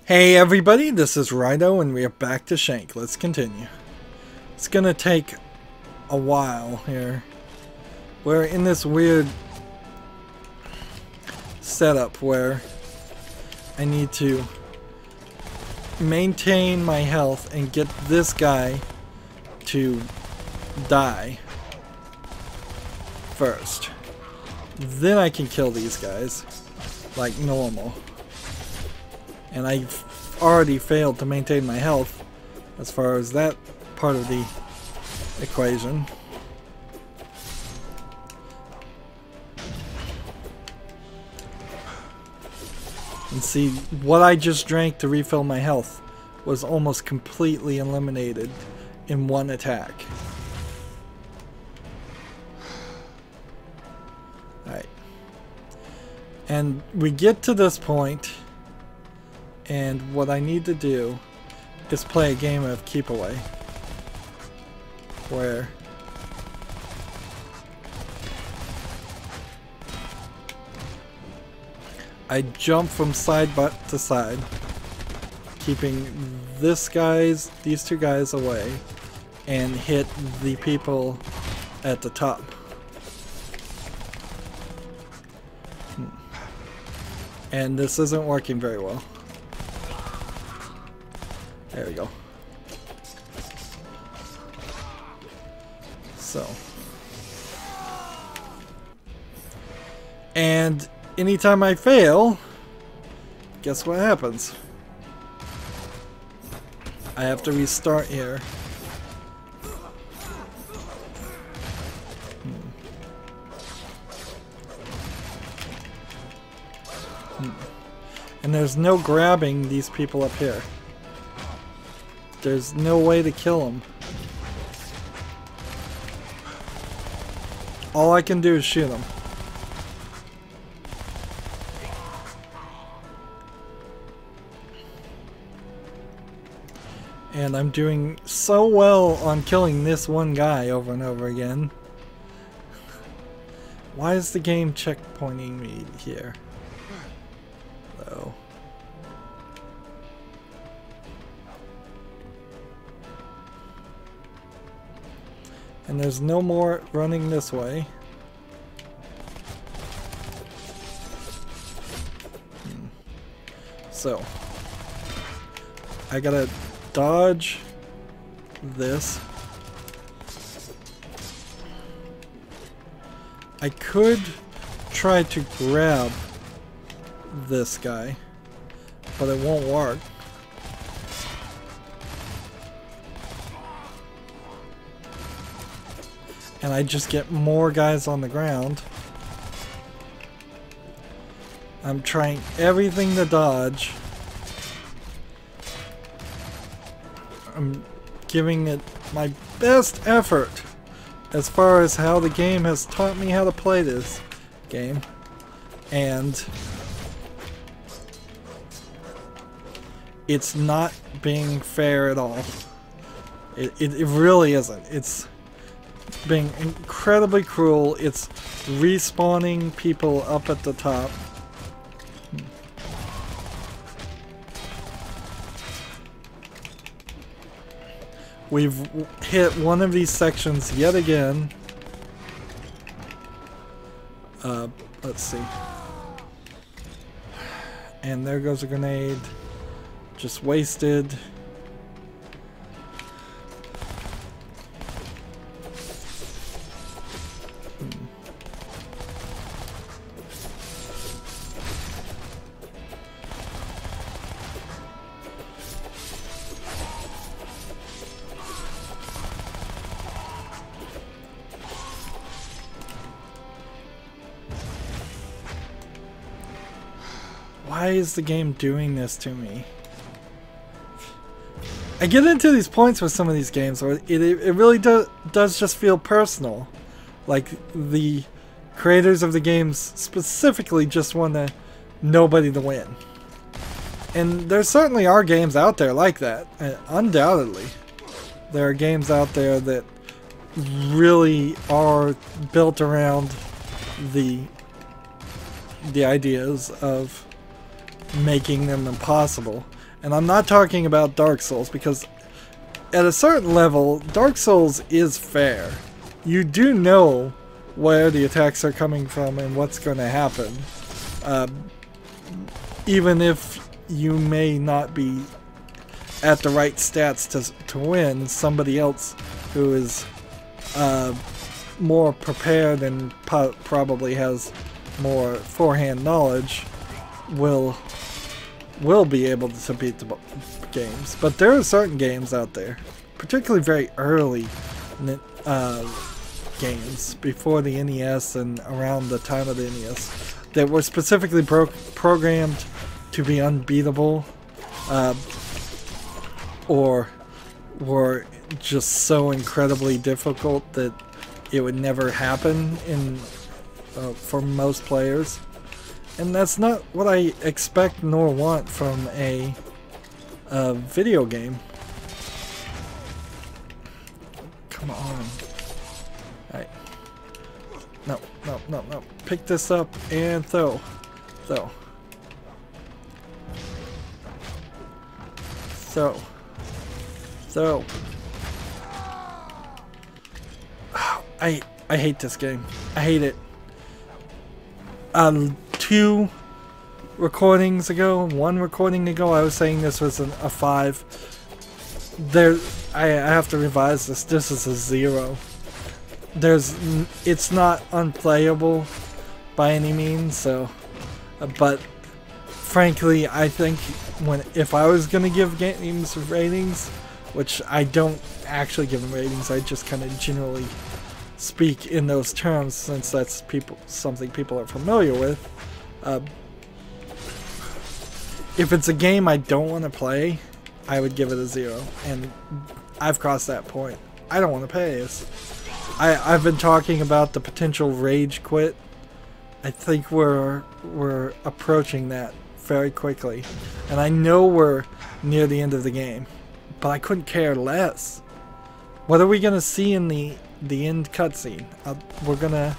Hey everybody, this is Rydo and we are back to Shank. Let's continue. It's gonna take a while here. We're in this weird setup where I need to maintain my health and get this guy to die first. Then I can kill these guys like normal. And I've already failed to maintain my health as far as that part of the equation. And see, what I just drank to refill my health was almost completely eliminated in one attack. Alright. And we get to this point. And what I need to do is play a game of keep away, where I jump from side to side, keeping these two guys away, and hit the people at the top. And this isn't working very well. There we go. So. And anytime I fail, guess what happens? I have to restart here. And there's no grabbing these people up here. There's no way to kill them. All I can do is shoot them. And I'm doing so well on killing this one guy over and over again. Why is the game checkpointing me here? Though. And there's no more running this way. So, I gotta dodge this. I could try to grab this guy, but it won't work. And I just get more guys on the ground. I'm trying everything to dodge. I'm giving it my best effort as far as how the game has taught me how to play this game. And it's not being fair at all. It really isn't. It's being incredibly cruel. It's respawning people up at the top. We've hit one of these sections yet again. Let's see. And there goes a grenade. Just wasted. Why is the game doing this to me? I get into these points with some of these games where it really does just feel personal. Like the creators of the games specifically just want nobody to win. And there certainly are games out there like that. Undoubtedly. There are games out there that really are built around the ideas of making them impossible. And I'm not talking about Dark Souls, because at a certain level, Dark Souls is fair. You do know where the attacks are coming from and what's going to happen. Even if you may not be at the right stats to win, somebody else who is more prepared and probably has more forehand knowledge will be able to beat the games. But there are certain games out there, particularly very early games before the NES and around the time of the NES, that were specifically programmed to be unbeatable, or were just so incredibly difficult that it would never happen for most players. And that's not what I expect nor want from a video game. Come on. Alright. No, no, no, no. Pick this up and throw. Throw. Throw. Throw. I hate this game. I hate it. 2 recordings ago, 1 recording ago, I was saying this was a 5. I have to revise this. This is a 0. It's not unplayable by any means. So, but frankly, I think if I was gonna give games ratings, which I don't actually give them ratings, I just kind of generally speak in those terms, since that's something people are familiar with. If it's a game I don't want to play, I would give it a 0, and I've crossed that point. I don't want to play this. I've been talking about the potential rage quit. I think we're approaching that very quickly, and I know we're near the end of the game, but I couldn't care less. What are we gonna see in the end cutscene? We're gonna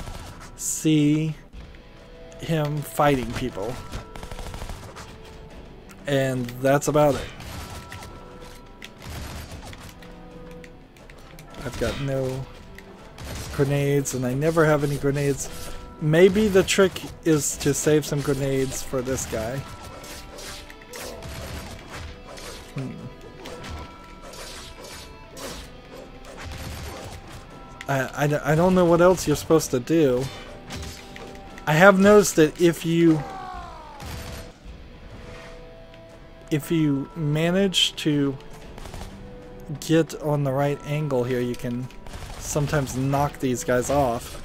see him fighting people, and that's about it. I've got no grenades, and I never have any grenades. Maybe the trick is to save some grenades for this guy. I don't know what else you're supposed to do. I have noticed that if you manage to get on the right angle here, you can sometimes knock these guys off,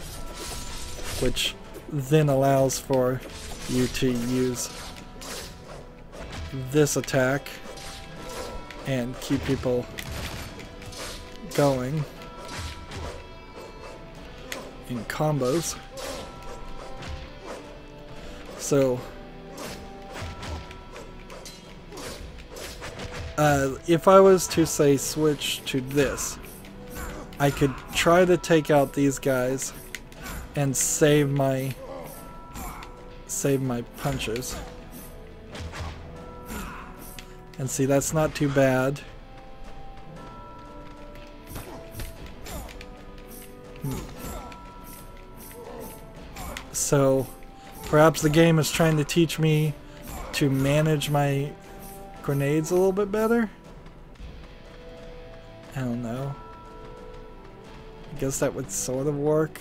which then allows for you to use this attack and keep people going in combos. So if I was to say switch to this, I could try to take out these guys and save my punches. And see, that's not too bad. So perhaps the game is trying to teach me to manage my grenades a little bit better? I don't know. I guess that would sort of work.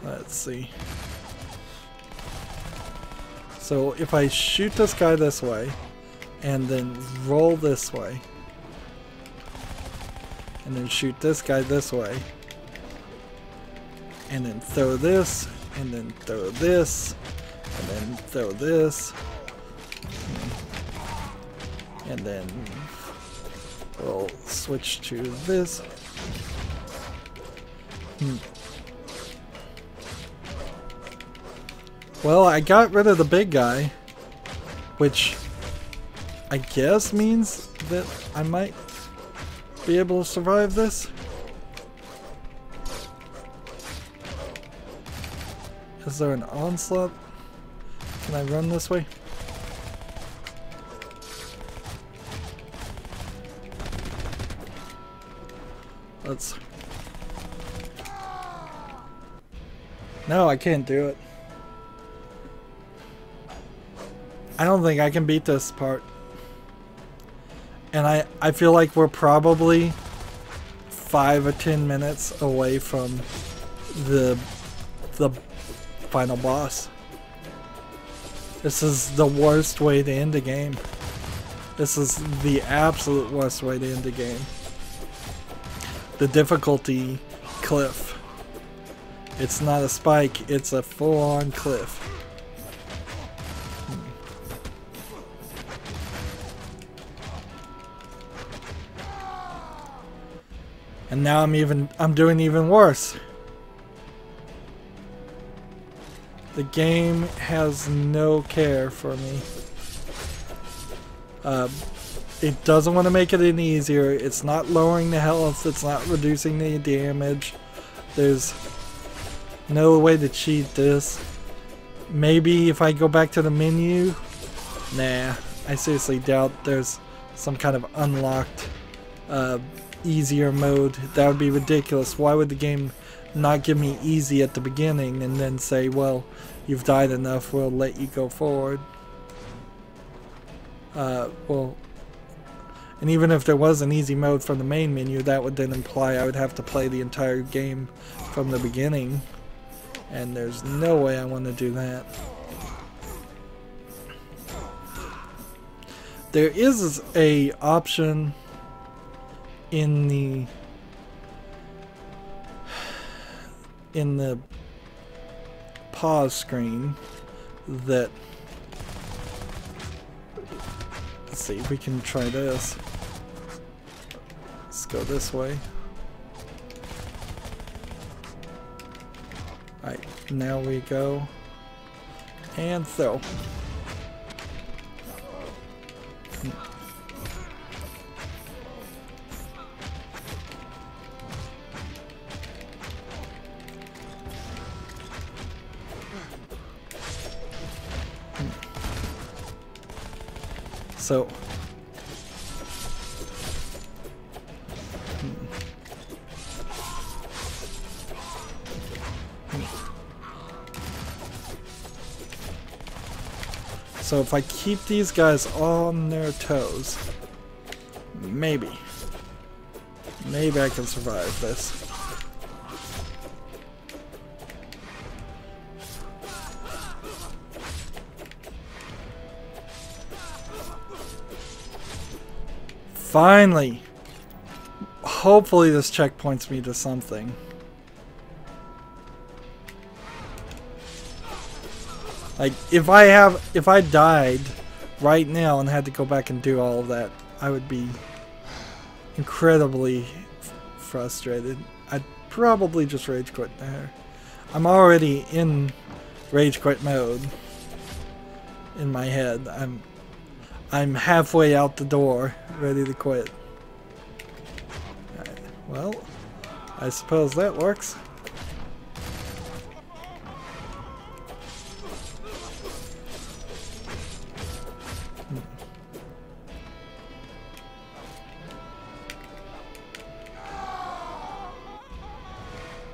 Let's see. So if I shoot this guy this way, and then roll this way, and then shoot this guy this way, and then throw this, and then throw this, and then throw this, and then we'll switch to this. Well, I got rid of the big guy, which I guess means that I might be able to survive this. Is there an onslaught? Can I run this way? Let's... No, I can't do it. I don't think I can beat this part. And I feel like we're probably 5 or 10 minutes away from the final boss. This is the worst way to end a game. This is the absolute worst way to end a game. The difficulty cliff. It's not a spike, it's a full-on cliff. And now I'm doing even worse. The game has no care for me. It doesn't want to make it any easier. It's not lowering the health. It's not reducing the damage. There's no way to cheat this. Maybe if I go back to the menu. Nah, I seriously doubt there's some kind of unlocked easier mode. That would be ridiculous. Why would the game not give me easy at the beginning and then say, well, you've died enough, we'll let you go forward. Well, and even if there was an easy mode from the main menu, that would then imply I would have to play the entire game from the beginning, and there's no way I want to do that. There is a option in the pause screen that, let's see if we can try this. Let's go this way. Alright, now we go and throw. So if I keep these guys on their toes, maybe I can survive this. Finally! Hopefully this checkpoints me to something. Like, if I died right now and had to go back and do all of that, I would be incredibly frustrated. I'd probably just rage quit there. I'm already in rage quit mode in my head. I'm halfway out the door, ready to quit. Alright, well, I suppose that works.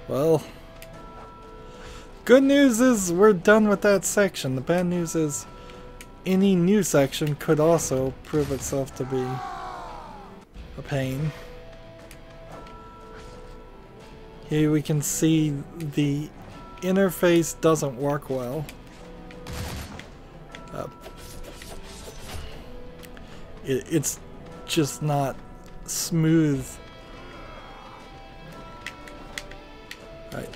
Well, good news is we're done with that section. The bad news is any new section could also prove itself to be a pain. Here we can see the interface doesn't work well. It's just not smooth. Right.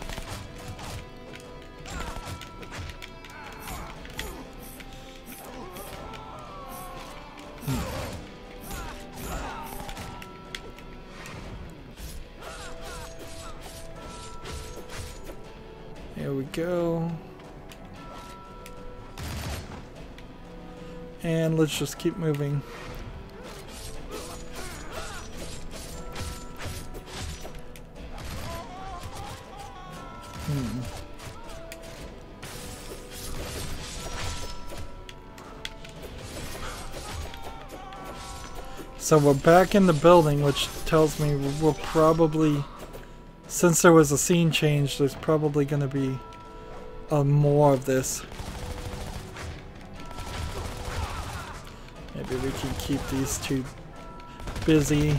Here we go. And let's just keep moving. So we're back in the building, which tells me we'll probably, since there was a scene change, there's probably going to be more of this. Maybe we can keep these two busy.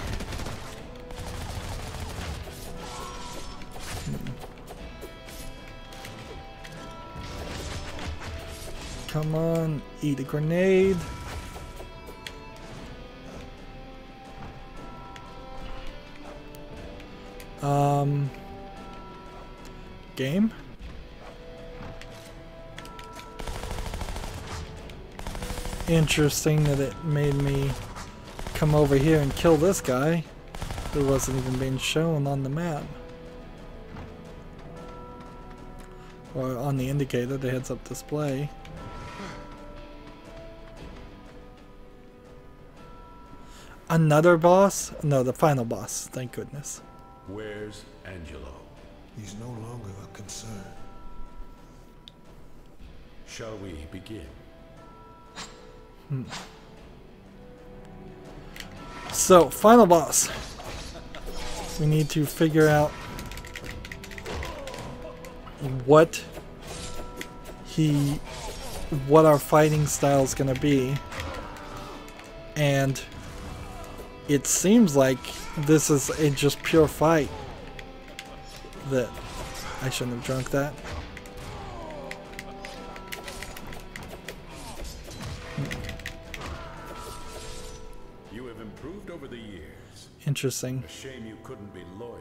Come on, eat a grenade. Game? Interesting that it made me come over here and kill this guy who wasn't even being shown on the map. Or on the indicator, the heads-up display. Another boss? No, the final boss, thank goodness. Where's Angelo? He's no longer a concern. Shall we begin? So, final boss. We need to figure out what our fighting style is going to be. And it seems like this is a just pure fight. That I shouldn't have drunk that. You have improved over the years. Interesting. A shame you couldn't be loyal.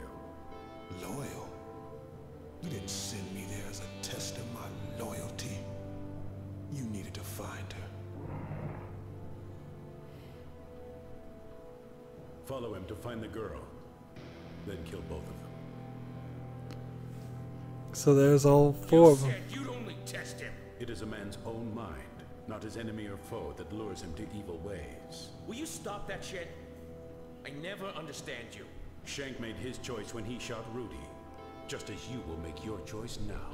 Loyal? You didn't send me there as a test of my loyalty. You needed to find her. Follow him to find the girl. Then kill both of them. So there's all four of them. You'd only test him. It is a man's own mind, not his enemy or foe, that lures him to evil ways. Will you stop that shit? I never understand you. Shank made his choice when he shot Rudy, just as you will make your choice now.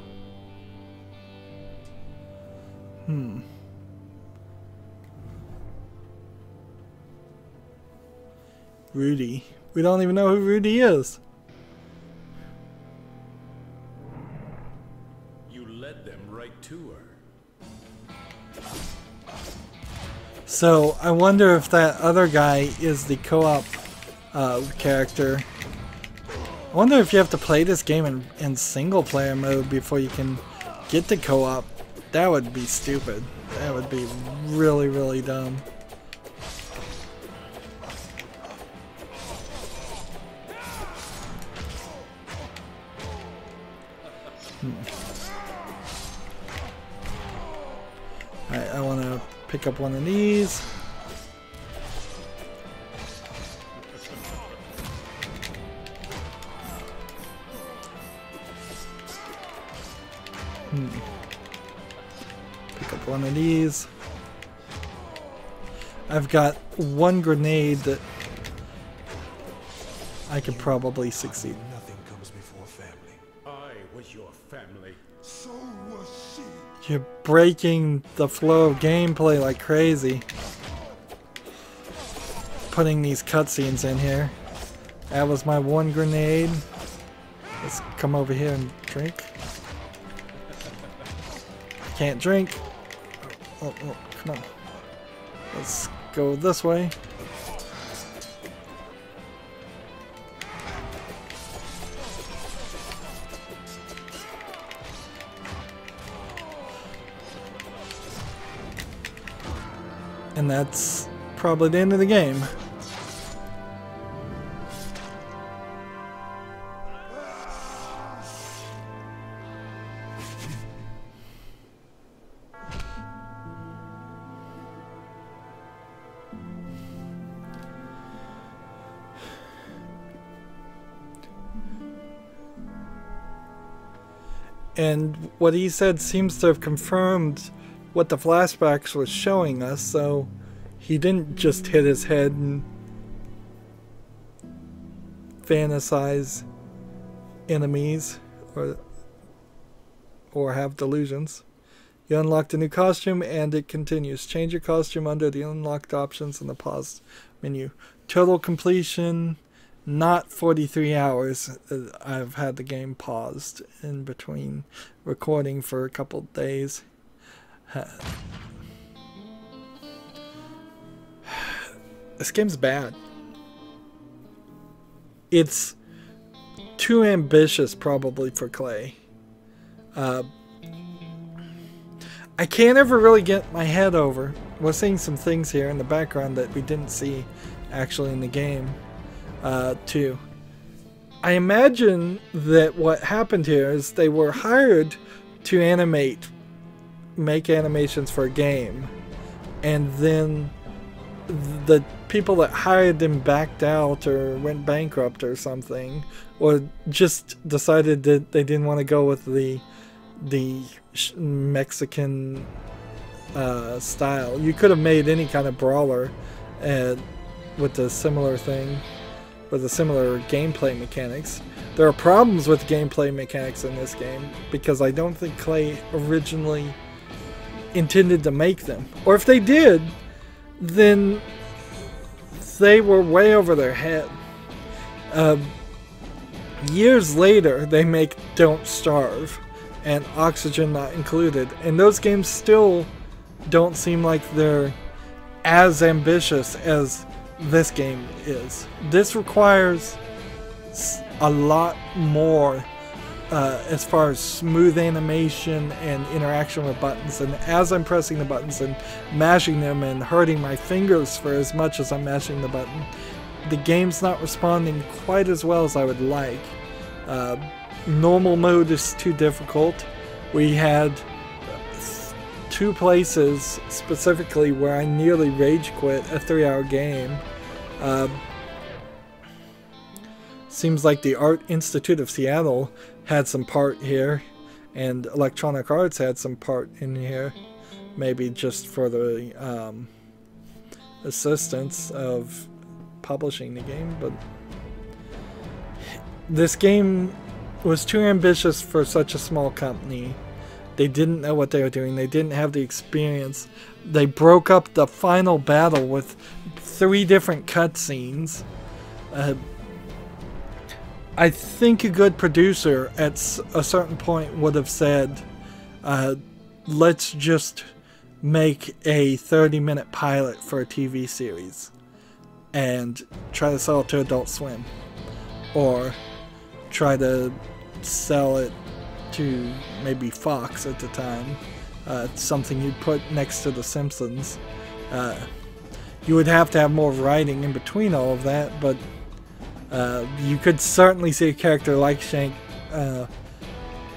Rudy. We don't even know who Rudy is. You led them right to her. So I wonder if that other guy is the co-op character. I wonder if you have to play this game in single player mode before you can get the co-op. That would be stupid. That would be really, really dumb. Alright, I want to pick up one of these. Pick up one of these. I've got one grenade that I could probably succeed. Nothing comes before family. I was your family. So was she. You're breaking the flow of gameplay like crazy. Putting these cutscenes in here. That was my one grenade. Let's come over here and drink. Can't drink. Oh, come on. Let's go this way. And that's probably the end of the game. And what he said seems to have confirmed what the flashbacks was showing us, so he didn't just hit his head and fantasize enemies or have delusions. You unlocked a new costume and it continues. Change your costume under the unlocked options in the pause menu. Total completion, not 43 hours. I've had the game paused in between recording for a couple days. This game's bad. It's too ambitious probably for Klei. I can't ever really get my head over. We're seeing some things here in the background that we didn't see actually in the game too. I imagine that what happened here is they were hired to make animations for a game, and then the people that hired them backed out or went bankrupt or something, or just decided that they didn't want to go with the Mexican style. You could have made any kind of brawler with a similar thing, with a similar gameplay mechanics. There are problems with gameplay mechanics in this game because I don't think Klei originally intended to make them. Or if they did, then they were way over their head. Years later, they make Don't Starve and Oxygen Not Included, and those games still don't seem like they're as ambitious as this game is. This requires a lot more as far as smooth animation and interaction with buttons, and as I'm pressing the buttons and mashing them and hurting my fingers for as much as I'm mashing the button, the game's not responding quite as well as I would like. Normal mode is too difficult. We had 2 places specifically where I nearly rage quit a 3-hour game. Seems like the Art Institute of Seattle had some part here, and Electronic Arts had some part in here, maybe just for the assistance of publishing the game. But this game was too ambitious for such a small company. They didn't know what they were doing. They didn't have the experience. They broke up the final battle with 3 different cutscenes. I think a good producer at a certain point would have said, let's just make a 30-minute pilot for a TV series and try to sell it to Adult Swim, or try to sell it to maybe Fox at the time, something you'd put next to The Simpsons. You would have to have more writing in between all of that, but you could certainly see a character like Shank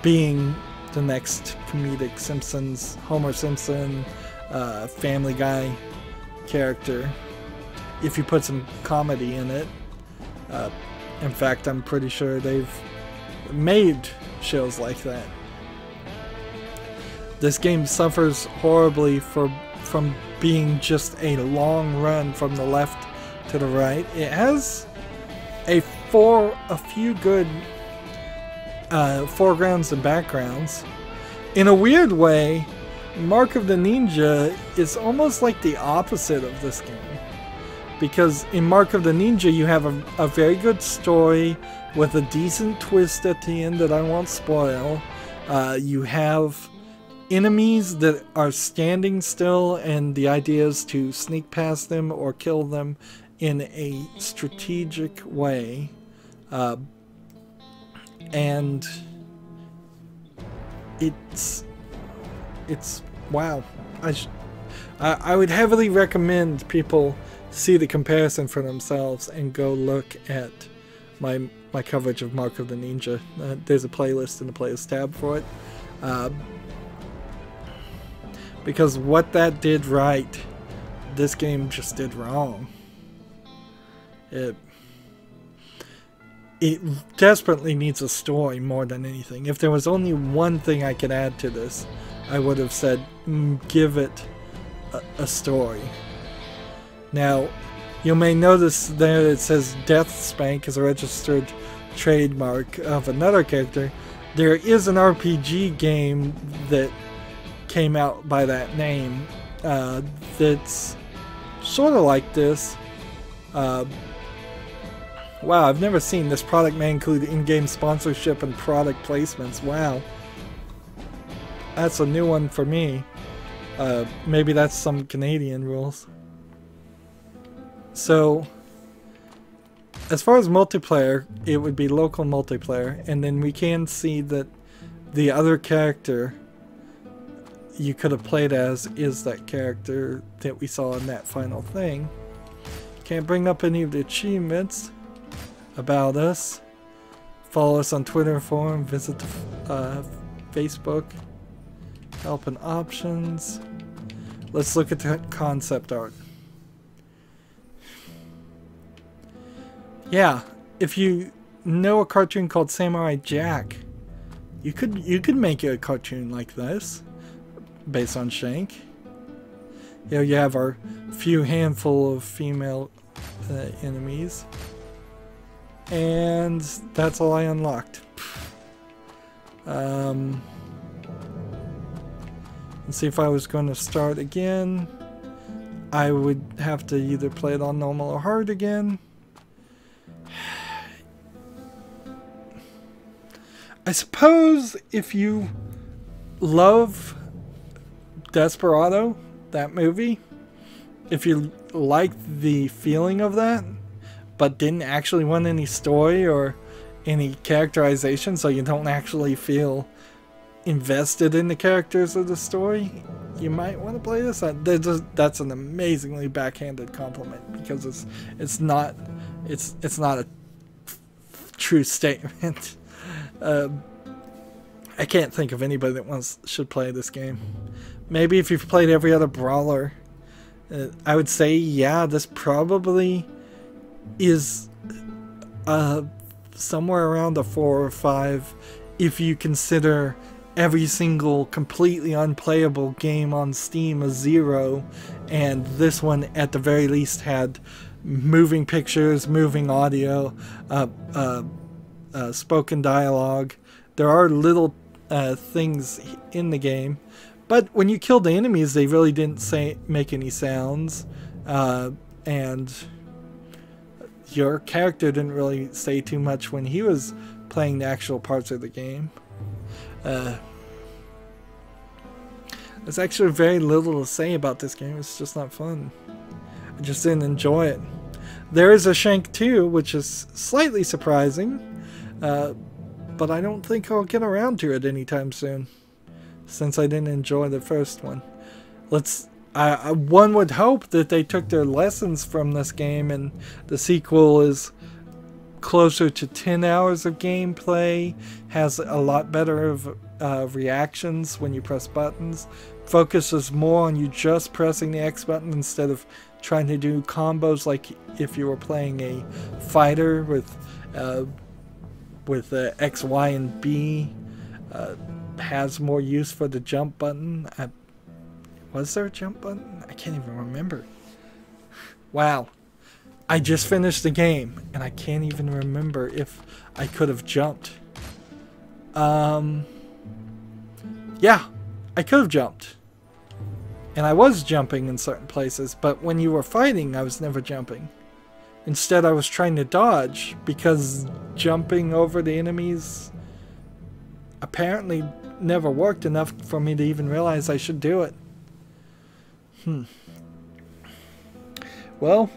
being the next comedic Simpsons, Homer Simpson, Family Guy character, if you put some comedy in it. In fact, I'm pretty sure they've made shows like that. This game suffers horribly from being just a long run from the left to the right. It has a few good foregrounds and backgrounds. In a weird way, Mark of the Ninja is almost like the opposite of this game. Because in Mark of the Ninja, you have a very good story with a decent twist at the end that I won't spoil. You have enemies that are standing still, and the idea is to sneak past them or kill them in a strategic way. And it's wow. I would heavily recommend people see the comparison for themselves and go look at my coverage of Mark of the Ninja. There's a playlist in the playlist tab for it. Because what that did right, this game just did wrong. It desperately needs a story more than anything. If there was only one thing I could add to this, I would have said, give it a story. Now, you may notice there it says Death Spank is a registered trademark of another character. There is an RPG game that came out by that name that's sort of like this. Wow, I've never seen this product may include in-game sponsorship and product placements. Wow. That's a new one for me. Maybe that's some Canadian rules. So, as far as multiplayer, it would be local multiplayer, and then we can see that the other character you could have played as is that character that we saw in that final thing. Can't bring up any of the achievements about us. Follow us on Twitter and forum, visit the Facebook, help and options. Let's look at the concept art. Yeah, if you know a cartoon called Samurai Jack, you could make a cartoon like this based on Shank. You know, you have our few handful of female enemies, and that's all I unlocked. Let's see, if I was going to start again, I would have to either play it on normal or hard again. I suppose if you love Desperado, that movie, if you like the feeling of that, but didn't actually want any story or any characterization, so you don't actually feel invested in the characters of the story, you might want to play this. That's an amazingly backhanded compliment, because it's not a true statement. I can't think of anybody that should play this game. Maybe if you've played every other brawler, I would say, yeah, this probably is somewhere around a 4 or 5 if you consider every single completely unplayable game on Steam a 0, and this one at the very least had moving pictures, moving audio, spoken dialogue. There are little things in the game, but when you killed the enemies, they really didn't make any sounds, and your character didn't really say too much when he was playing the actual parts of the game. There's actually very little to say about this game. It's just not fun. I just didn't enjoy it. There is a Shank 2, which is slightly surprising, but I don't think I'll get around to it anytime soon, since I didn't enjoy the first one. One would hope that they took their lessons from this game, and the sequel is closer to 10 hours of gameplay, has a lot better of reactions when you press buttons, focuses more on you just pressing the X button instead of trying to do combos like if you were playing a fighter with X, Y, and B. Has more use for the jump button. Was there a jump button? I can't even remember. Wow. I just finished the game, and I can't even remember if I could have jumped. Yeah, I could have jumped. And I was jumping in certain places, but when you were fighting, I was never jumping. Instead, I was trying to dodge, because jumping over the enemies apparently never worked enough for me to even realize I should do it. Well,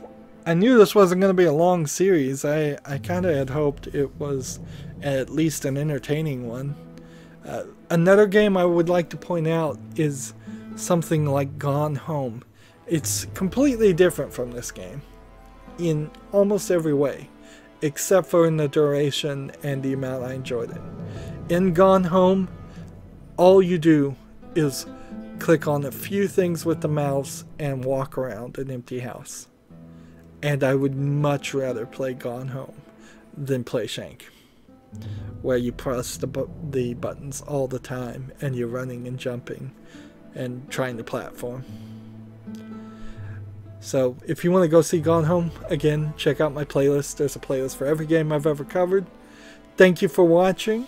I knew this wasn't going to be a long series. I kind of had hoped it was at least an entertaining one. Another game I would like to point out is something like Gone Home. It's completely different from this game in almost every way, except for in the duration and the amount I enjoyed it. In Gone Home, all you do is click on a few things with the mouse and walk around an empty house. And I would much rather play Gone Home than play Shank, where you press the buttons all the time and you're running and jumping and trying to platform. So if you want to go see Gone Home, again, check out my playlist. There's a playlist for every game I've ever covered. Thank you for watching.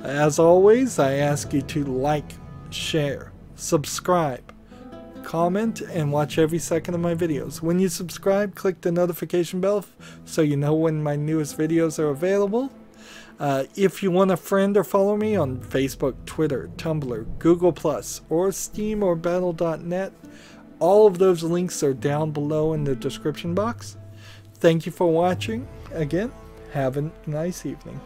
As always, I ask you to like, share, subscribe, comment, and watch every second of my videos. When you subscribe, click the notification bell so you know when my newest videos are available. If you want to friend or follow me on Facebook, Twitter, Tumblr, Google+, or Steam or Battle.net, all of those links are down below in the description box. Thank you for watching. Again, have a nice evening.